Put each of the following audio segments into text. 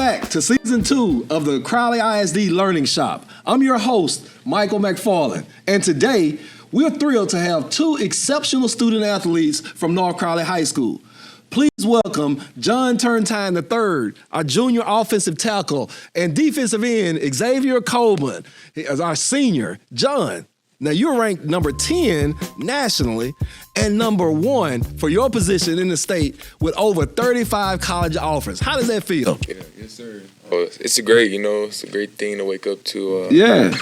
back to Season 2 of the Crowley ISD Learning Shop. I'm your host, Michael McFarland, and today we're thrilled to have two exceptional student athletes from North Crowley High School. Please welcome John Turntine III, our junior offensive tackle, and defensive end, Xavier Coleman, as our senior. John, now you're ranked number 10 nationally and number 1 for your position in the state with over 35 college offers. How does that feel? Yes, sir. Oh, it's a great, it's a great thing to wake up to.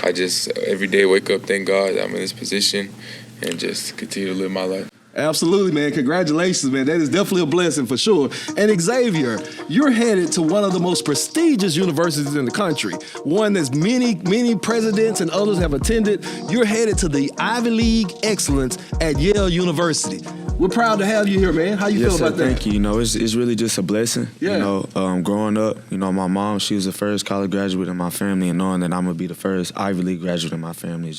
I just every day wake up, thank God that I'm in this position and just continue to live my life. Absolutely, man. Congratulations, man. That is definitely a blessing for sure. And Xavier, you're headed to one of the most prestigious universities in the country, one that's many presidents and others have attended. You're headed to the Ivy League Excellence at Yale University. We're proud to have you here, man. How you feel about that? Thank you. It's really just a blessing. Yeah. Growing up, my mom, she was the first college graduate in my family, and knowing that I'm gonna be the first Ivy League graduate in my family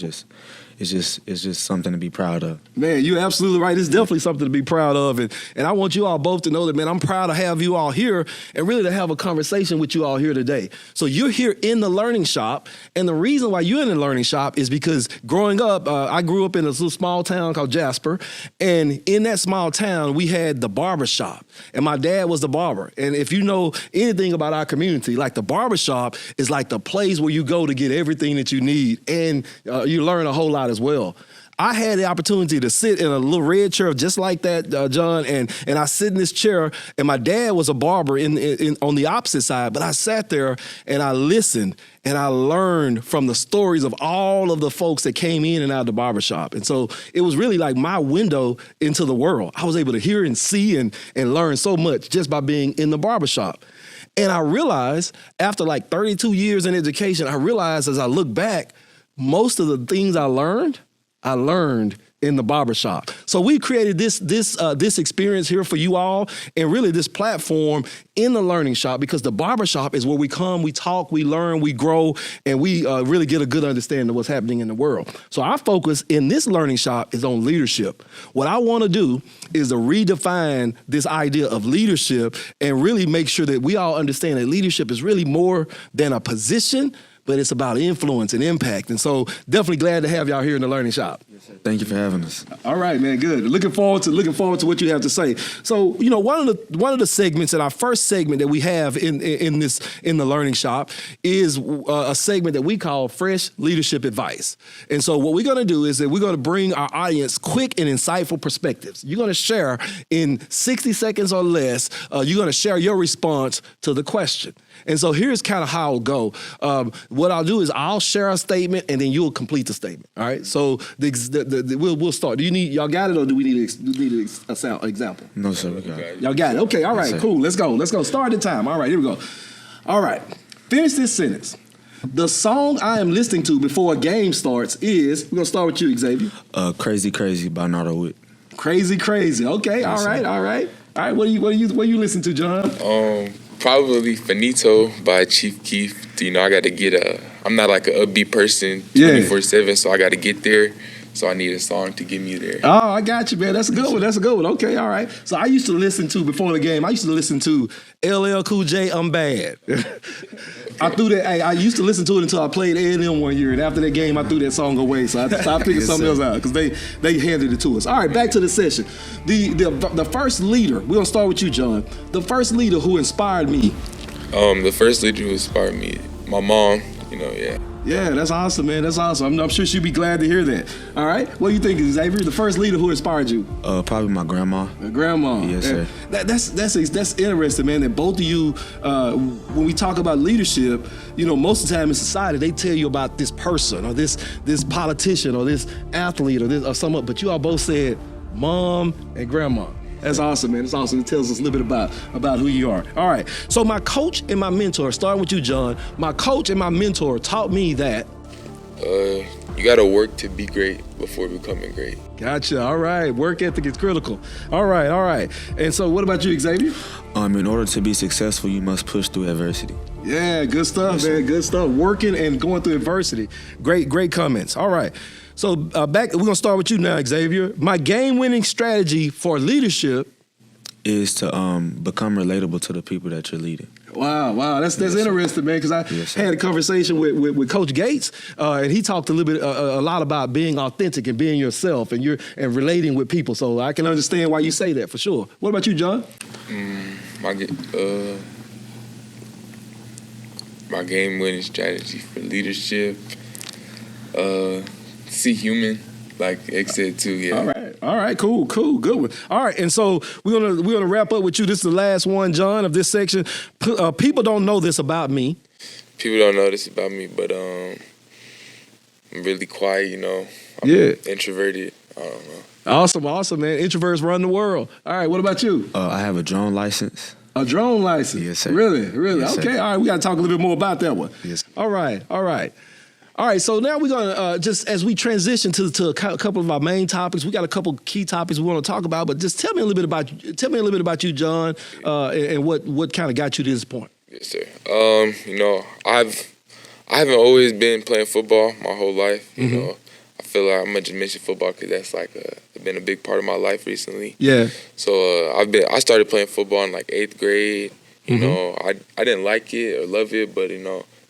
it's just something to be proud of. Man, you're absolutely right. It's definitely something to be proud of. And I want you all both to know that, man, I'm proud to have you all here and really to have a conversation with you all here today. So you're here in the Learning Shop. And the reason why you're in the Learning Shop is because growing up, I grew up in a little small town called Jasper. And in that small town, we had the barber shop. And my dad was the barber. And if you know anything about our community, like the barber shop is like the place where you go to get everything that you need. And you learn a whole lot as well. I had the opportunity to sit in a little red chair just like that, John, and I sit in this chair, and my dad was a barber on the opposite side, but I sat there and I listened and I learned from the stories of all of the folks that came in and out of the barbershop. And so it was really like my window into the world. I was able to hear and see and learn so much just by being in the barbershop. And I realized after like 32 years in education, I realized as I look back, most of the things I learned in the barbershop. So we created this experience here for you all, and really this platform in the Learning Shop, because the barbershop is where we come, we talk, we learn, we grow, and we really get a good understanding of what's happening in the world. So our focus in this Learning Shop is on leadership. What I want to do is to redefine this idea of leadership and really make sure that we all understand that leadership is really more than a position, but it's about influence and impact. And so definitely glad to have y'all here in the Learning Shop. Yes, sir. Thank you for having us. All right, man, good. Looking forward to what you have to say. So, one of the segments, and our first segment that we have in the Learning Shop is a segment that we call Fresh Leadership Advice. And so what we're going to do is that we're going to bring our audience quick and insightful perspectives. You're going to share in 60 seconds or less, you're going to share your response to the question. And so here's kind of how it'll go. What I'll do is I'll share a statement and then you'll complete the statement. All right. So we'll start. Do y'all got it, or do we need an example? No, sir. We got it. Y'all got it. Okay. All right. Yes, cool. Let's go. Start the time. All right. Here we go. All right. Finish this sentence. The song I am listening to before a game starts is. We're gonna start with you, Xavier. Crazy Crazy by Nardo Witt. Crazy Crazy. Okay. Yes, all right. What do you listen to, John? Probably Finito by Chief Keef. I got to get I'm not like an upbeat person 24/7, so I got to get there. So I need a song to get me there. Oh, I got you, man. That's a good one. Okay, all right. So I used to listen to, before the game, LL Cool J, I'm Bad. I used to listen to it until I played A&M one year, and after that game, I threw that song away. So I figured something else out because they handed it to us. All right, back to the session. The first leader, we're going to start with you, John. The first leader who inspired me. The first leader who inspired me, my mom, Yeah, that's awesome, man. That's awesome. I'm sure she'd be glad to hear that. All right. What do you think, Xavier? The first leader who inspired you? Probably my grandma. Your grandma. Yes, sir. That's interesting, man. That both of you, when we talk about leadership, most of the time in society they tell you about this person or this politician or this athlete or something, but you all both said mom and grandma. That's awesome, man. It's awesome. It tells us a little bit about who you are. All right. So my coach and my mentor, starting with you, John, my coach and my mentor taught me that you got to work to be great before becoming great. Gotcha. All right. Work ethic is critical. All right. And so what about you, Xavier? In order to be successful, you must push through adversity. Yeah, good stuff, yes, man. Good stuff. Working and going through adversity. Great comments. All right. So we're going to start with you now, Xavier. My game-winning strategy for leadership is to become relatable to the people that you're leading. Wow. That's interesting, man. Because I had a conversation with Coach Gates, and he talked a little bit, a lot about being authentic and being yourself, and relating with people. So I can understand why you say that for sure. What about you, John? My game-winning strategy for leadership. See human, like X said too. Yeah. All right, cool, good one. All right, and so we're gonna wrap up with you. This is the last one, John, of this section. People don't know this about me. People don't know this about me, but I'm really quiet. I'm introverted. I don't know. Awesome, man. Introverts run the world. All right, what about you? I have a drone license. A drone license? Yes, sir. Really? Yes, okay, sir. all right, we got to talk a little bit more about that one. Yes. All right. All right, so now we're gonna just as we transition to a couple of our main topics, we got a couple key topics we want to talk about. But just tell me a little bit about you, John, and what kind of got you to this point. Yes, sir. I haven't always been playing football my whole life. I feel like I'm gonna just mention football because that's been a big part of my life recently. Yeah. So I started playing football in like 8th grade. I didn't like it or love it, but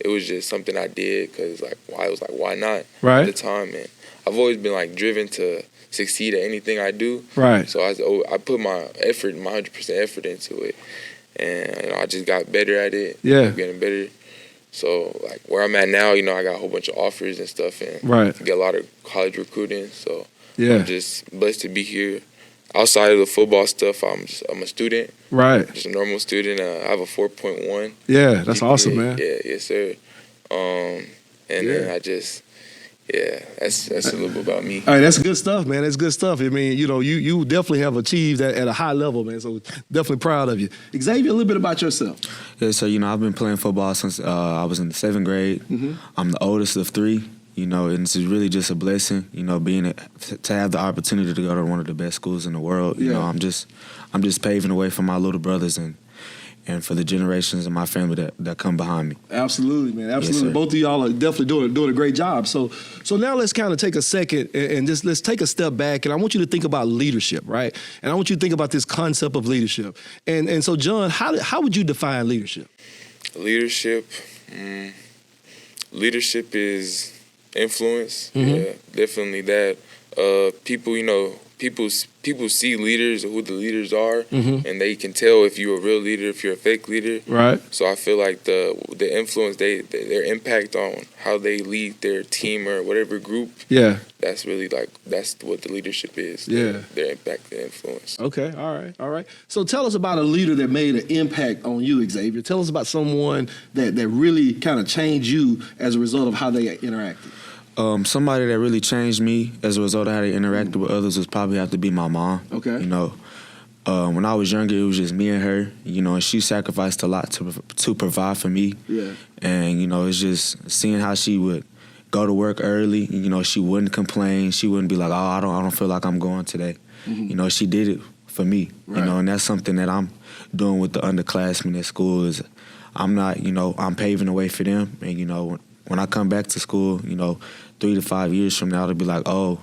it was just something I did because I was like, why not? Right. At the time, and I've always been driven to succeed at anything I do. Right. So I put my 100% effort into it, and I just got better at it. Yeah. Getting better. So where I'm at now, I got a whole bunch of offers and stuff, and get a lot of college recruiting. So I'm just blessed to be here. Outside of the football stuff, I'm a student. Right. Just a normal student. I have a 4.1. Yeah, that's awesome, man. Yeah, yes, sir. Then I just, that's a little bit about me. All right, that's good stuff, man. That's good stuff. I mean, you definitely have achieved that at a high level, man. So definitely proud of you. Xavier, a little bit about yourself. Yeah, so I've been playing football since I was in the 7th grade. I'm the oldest of 3. And it's really just a blessing, being to have the opportunity to go to one of the best schools in the world. I'm just paving the way for my little brothers and for the generations of my family that come behind me. Absolutely, man. Absolutely. Yes, both of y'all are definitely doing a great job. So now let's kind of take a second and just let's take a step back. And I want you to think about leadership, right? And I want you to think about this concept of leadership. And so, John, how would you define leadership? Leadership is influence. Yeah, definitely that. People see leaders, who the leaders are, and they can tell if you're a real leader, if you're a fake leader. Right. So I feel like the influence, their impact on how they lead their team or whatever group. Yeah. That's really that's what the leadership is. Yeah. Their impact, their influence. Okay. All right. So tell us about a leader that made an impact on you, Xavier. Tell us about someone that really kind of changed you as a result of how they interacted. Somebody that really changed me as a result of how they interacted with others would probably have to be my mom. Okay. When I was younger, it was just me and her, and she sacrificed a lot to provide for me. Yeah. And, it's just seeing how she would go to work early. She wouldn't complain. She wouldn't be like, oh, I don't feel like I'm going today. She did it for me, right. And that's something that I'm doing with the underclassmen at school is I'm not, I'm paving the way for them. And, when I come back to school, 3 to 5 years from now, they'll be like, oh,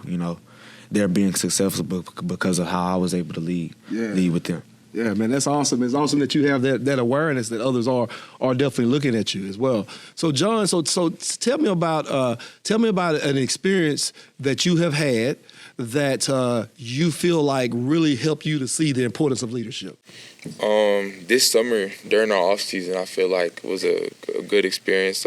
they're being successful because of how I was able to lead with them. Yeah, man, that's awesome. It's awesome that you have that awareness that others are definitely looking at you as well. So, John, so tell me about an experience that you have had that you feel like really helped you to see the importance of leadership. This summer during our off season, I feel like it was a good experience.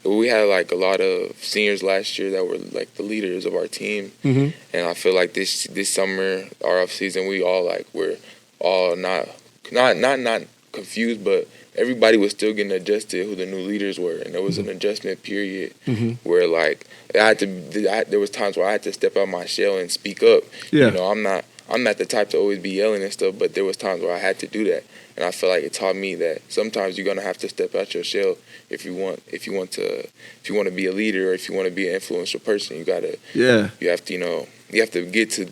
We had a lot of seniors last year that were the leaders of our team, and I feel like this summer, our off season, we all we're all not confused, but everybody was still getting adjusted who the new leaders were, and there was an adjustment period where there was times where I had to step out my shell and speak up. Yeah. I'm not the type to always be yelling and stuff, but there was times where I had to do that, and I feel like it taught me that sometimes you're gonna have to step out your shell if you want to be a leader or if you want to be an influential person. You have to get to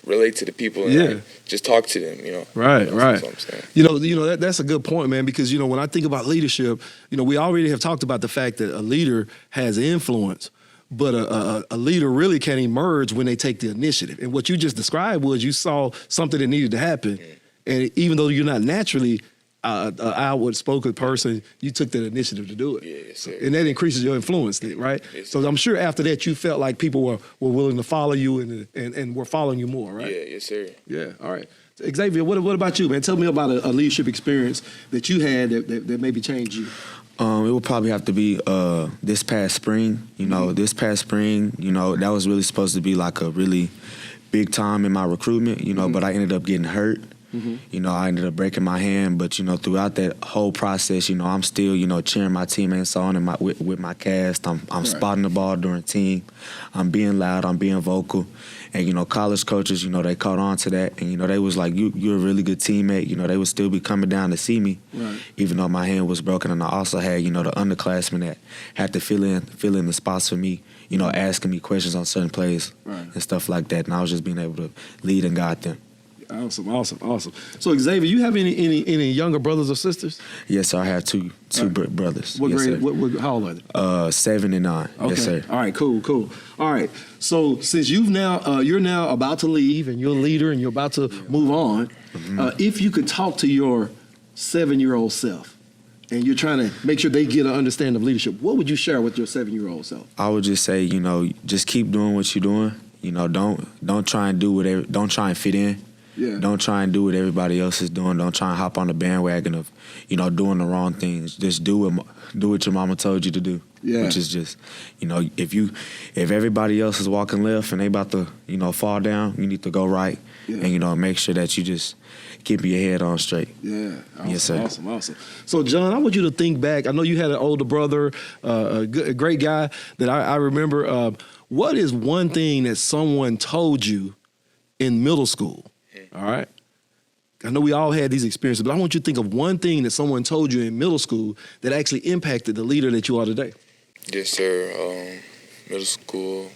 relate to the people and just talk to them. Right. That's what I'm saying. That's a good point, man. Because when I think about leadership, we already have talked about the fact that a leader has influence. But a leader really can emerge when they take the initiative. And what you just described was you saw something that needed to happen. And even though you're not naturally outward spoken person, you took that initiative to do it. Yeah, yes, sir. And that increases your influence, then, right? Yes, so sir. I'm sure after that you felt like people were willing to follow you and were following you more, right? Yeah, yes, sir. Yeah, all right. Xavier, what about you, man? Tell me about a leadership experience that you had that maybe changed you. It would probably have to be this past spring. This past spring, that was really supposed to be like a really big time in my recruitment, but I ended up getting hurt. I ended up breaking my hand, but throughout that whole process, I'm still cheering my teammates on and with my cast. I'm right. Spotting the ball during team. I'm being loud. I'm being vocal, and college coaches, they caught on to that, and they was like, you're a really good teammate. They would still be coming down to see me, right. Even though my hand was broken, and I also had the underclassmen that had to fill in the spots for me. Asking me questions on certain plays right. and stuff like that, and I was just being able to lead and guide them. Awesome. So Xavier, you have any younger brothers or sisters? Yes, sir. I have two brothers. What yes, grade? What, how old are they? 7 and 9. Okay. Yes, sir. All right. Cool. All right. So since you're now about to leave and you're a leader and you're about to move on, if you could talk to your 7-year-old self and you're trying to make sure they get an understanding of leadership, what would you share with your 7-year-old self? I would just say, just keep doing what you're doing. Don't try and don't try and fit in. Yeah. Don't try and do what everybody else is doing. Don't try and hop on the bandwagon of, doing the wrong things. Just do what your mama told you to do. Yeah. Which is just, if everybody else is walking left and they about to, fall down, you need to go right. Yeah. And, make sure that you just keep your head on straight. Yeah. Awesome, yes, sir. Awesome. So, John, I want you to think back. I know you had an older brother, a great guy that I remember. What is one thing that someone told you in middle school? All right. I know we all had these experiences, but I want you to think of one thing that someone told you in middle school that actually impacted the leader that you are today. Yes, sir. Middle school.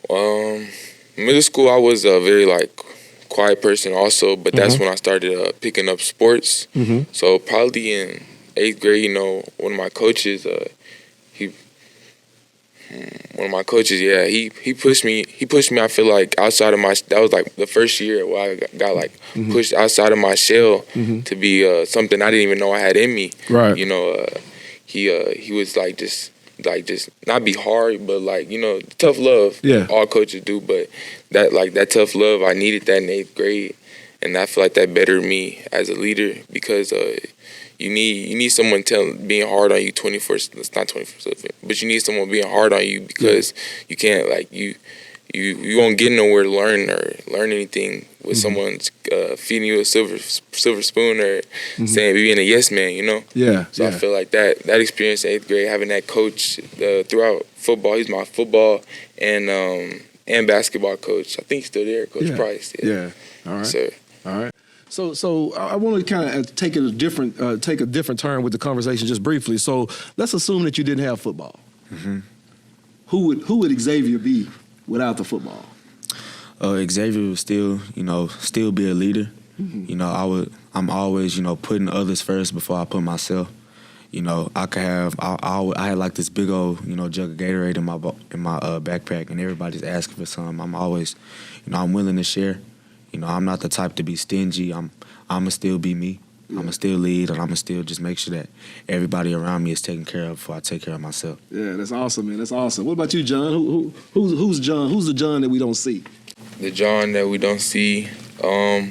Middle school, I was a very quiet person also, but that's when I started picking up sports. So probably in 8th grade, one of my coaches, he pushed me. I feel like outside of that was the first year where I got pushed outside of my shell to be something I didn't even know I had in me. Right. He was just not be hard, but tough love. Yeah. All coaches do, but that tough love, I needed that in 8th grade, and I feel like that bettered me as a leader because you need someone being hard on you 24. It's not 24/7, but you need someone being hard on you because you can't you won't get nowhere to learn anything with someone's feeding you a silver spoon or saying being a yes man. Yeah. So I feel like that experience in 8th grade, having that coach throughout football. He's my football and basketball coach. I think he's still there, Coach Price. Yeah. All right. So, all right. So I want to kind of take a different turn with the conversation just briefly. So let's assume that you didn't have football. Who would Xavier be without the football? Xavier would still be a leader. I'm always putting others first before I put myself. I had this big old jug of Gatorade in my backpack, and everybody's asking for some. I'm always I'm willing to share. I'm not the type to be stingy. I'ma still be me. Yeah. I'ma still lead, and I'ma still just make sure that everybody around me is taken care of before I take care of myself. Yeah, that's awesome, man. That's awesome. What about you, John? Who's John? Who's the John that we don't see? The John that we don't see. I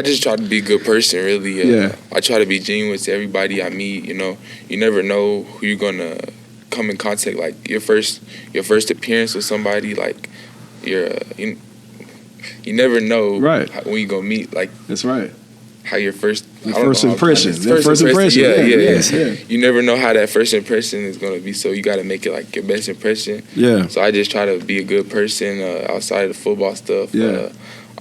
just try to be a good person, really. I try to be genuine to everybody I meet. You never know who you're gonna come in contact. Your first appearance with somebody, you never know when you gonna meet. That's right. How your first impression. Yeah. You never know how that first impression is gonna be, so you gotta make it your best impression. Yeah. So I just try to be a good person outside of the football stuff. Yeah.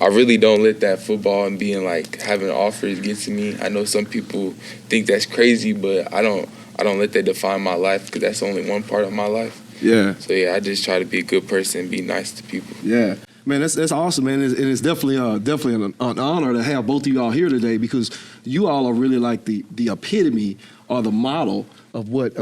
I really don't let that football and being having offers get to me. I know some people think that's crazy, but I don't let that define my life because that's only one part of my life. Yeah. So I just try to be a good person and be nice to people. Yeah. Man, that's awesome, man. And it's definitely an honor to have both of you all here today because you all are really the epitome or the model of what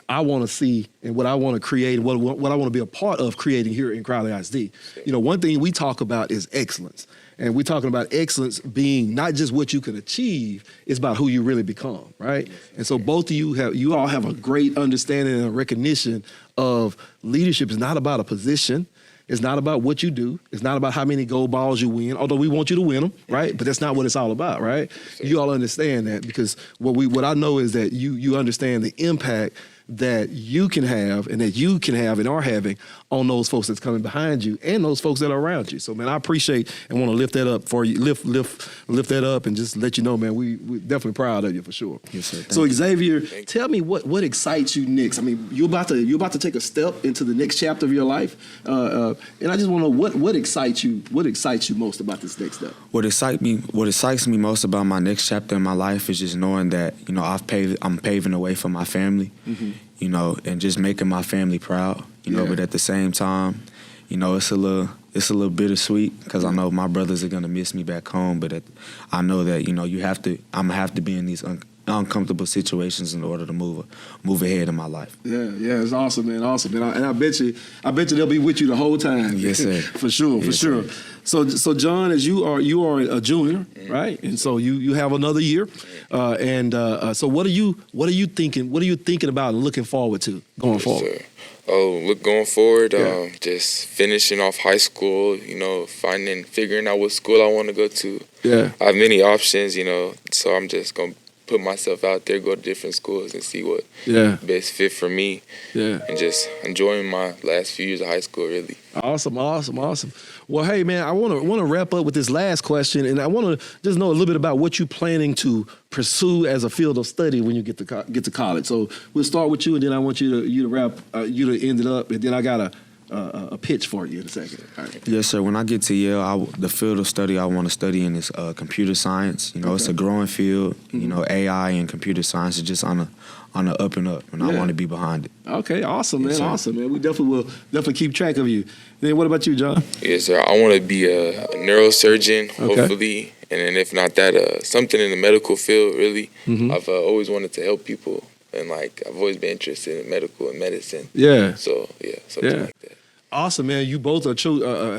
I want to see and what I want to create, what I want to be a part of creating here in Crowley ISD. One thing we talk about is excellence. And we're talking about excellence being not just what you can achieve, it's about who you really become, right? And so both of you all have a great understanding and recognition of leadership is not about a position. It's not about what you do. It's not about how many gold balls you win, although we want you to win them, right? But that's not what it's all about, right? You all understand that because what I know is that you understand the impact that you can have and that you can have and are having on those folks that's coming behind you and those folks that are around you. So, man, I appreciate and want to lift that up for you, lift that up and just let you know, man, we're definitely proud of you for sure. Yes, sir. So, Xavier, tell me what excites you next. I mean, you're about to take a step into the next chapter of your life, and I just want to know what excites you. What excites you most about this next step? What excites me most about my next chapter in my life is just knowing that I'm paving the way for my family. Mm-hmm. And just making my family proud, but at the same time, it's a little bittersweet because I know my brothers are going to miss me back home, but I know that, I'm going to have to be in these uncomfortable situations in order to move ahead in my life. Yeah, it's awesome, man, awesome. And I bet you they'll be with you the whole time. Yes, sir. for sure. So John, as you are a junior, right? And so you have another year. So what are you thinking? What are you thinking about and looking forward to going forward? Sir. Going forward, just finishing off high school, figuring out what school I want to go to. Yeah. I have many options, so I'm just going to put myself out there, go to different schools and see what best fit for me. Yeah. And just enjoying my last few years of high school, really. Awesome. Well, hey, man, I want to wrap up with this last question, and I want to just know a little bit about what you're planning to pursue as a field of study when you get to college. So we'll start with you, and then I want you to wrap, you to end it up, and then I got a pitch for you in a second. All right. Yes, sir. When I get to Yale, the field of study I want to study in is computer science. It's a growing field. Mm-hmm. AI and computer science is just on the up and up, and I want to be behind it. Okay, awesome, man. Yes, awesome, man. We will definitely keep track of you. Then what about you, John? Yes, sir. I want to be a neurosurgeon, hopefully, and then if not that, something in the medical field. Really, I've always wanted to help people. And I've always been interested in medical and medicine. Yeah. So something like that. Awesome, man. You both have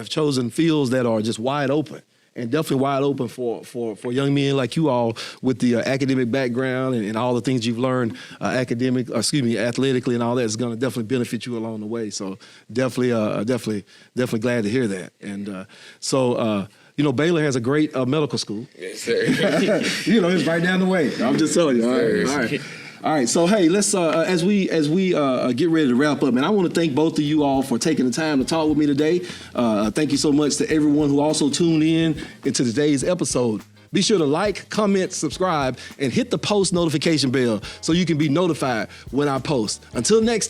chosen fields that are just wide open, and definitely wide open for young men like you all with the academic background and all the things you've learned athletically and all that is going to definitely benefit you along the way. So definitely glad to hear that. And Baylor has a great medical school. Yes, sir. It's right down the way. I'm just telling you. All right. All right, so hey, let's as we get ready to wrap up, man, I want to thank both of you all for taking the time to talk with me today. Thank you so much to everyone who also tuned in into today's episode. Be sure to like, comment, subscribe, and hit the post notification bell so you can be notified when I post. Until next time.